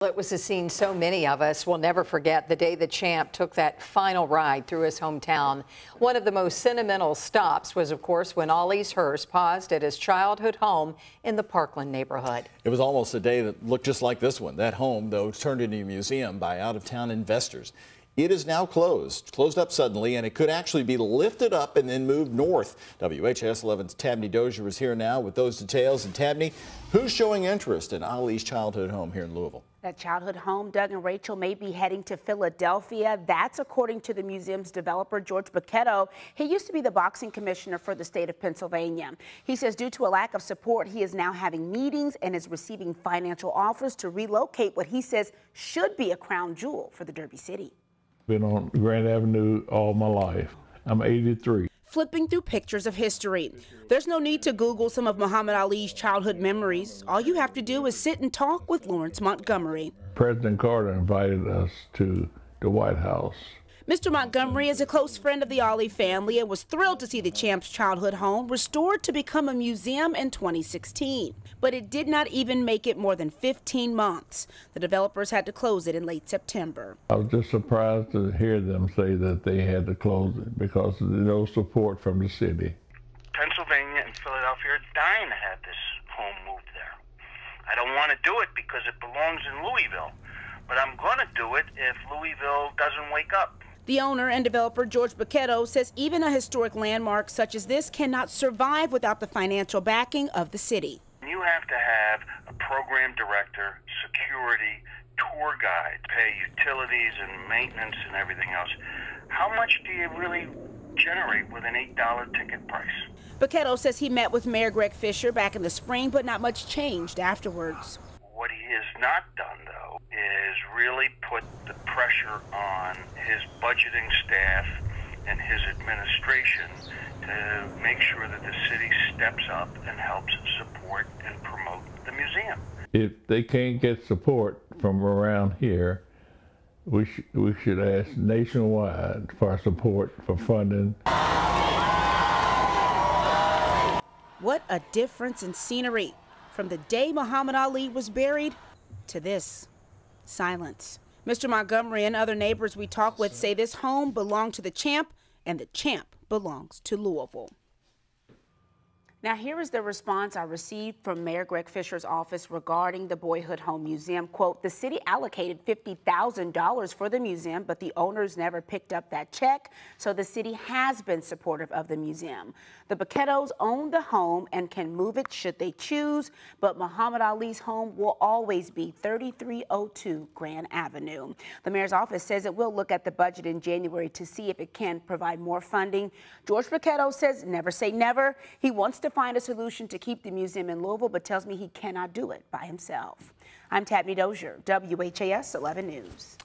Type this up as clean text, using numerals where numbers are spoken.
It was a scene so many of us will never forget, the day the champ took that final ride through his hometown. One of the most sentimental stops was, of course, when Ollie's hearse paused at his childhood home in the Parkland neighborhood. It was almost a day that looked just like this one. That home, though, turned into a museum by out-of-town investors. It is now closed up suddenly, and it could actually be lifted up and then moved north. WHAS 11's Tabney Dozier is here now with those details. And Tabney, who's showing interest in Ollie's childhood home here in Louisville? That childhood home, Doug and Rachel, may be heading to Philadelphia. That's according to the museum's developer, George Bocchetto. He used to be the boxing commissioner for the state of Pennsylvania. He says due to a lack of support, he is now having meetings and is receiving financial offers to relocate what he says should be a crown jewel for the Derby City. Been on Grand Avenue all my life. I'm 83. Flipping through pictures of history. There's no need to Google some of Muhammad Ali's childhood memories. All you have to do is sit and talk with Lawrence Montgomery. President Carter invited us to the White House. Mr. Montgomery is a close friend of the Ollie family and was thrilled to see the champ's childhood home restored to become a museum in 2016. But it did not even make it more than 15 months. The developers had to close it in late September. I was just surprised to hear them say that they had to close it because there's no support from the city. Pennsylvania and Philadelphia are dying to have this home moved there. I don't want to do it because it belongs in Louisville, but I'm going to do it if Louisville doesn't wake up. The owner and developer, George Bocchetto, says even a historic landmark such as this cannot survive without the financial backing of the city. You have to have a program director, security, tour guide, pay utilities and maintenance and everything else. How much do you really generate with an $8 ticket price? Bocchetto says he met with Mayor Greg Fisher back in the spring, but not much changed afterwards. What he has not done, though, is really put the pressure on his budgeting staff and his administration to make sure that the city steps up and helps support and promote the museum. If they can't get support from around here, we should ask nationwide for support for funding. What a difference in scenery from the day Muhammad Ali was buried to this. Silence. Mr. Montgomery and other neighbors we talk with say this home belonged to the champ, and the champ belongs to Louisville. Now, here is the response I received from Mayor Greg Fisher's office regarding the Boyhood Home Museum. Quote, the city allocated $50,000 for the museum, but the owners never picked up that check, so the city has been supportive of the museum. The Bocchettos own the home and can move it should they choose, but Muhammad Ali's home will always be 3302 Grand Avenue. The mayor's office says it will look at the budget in January to see if it can provide more funding. George Bocchetto says never say never. He wants to find a solution to keep the museum in Louisville, but tells me he cannot do it by himself. I'm Tabney Dozier, WHAS 11 News.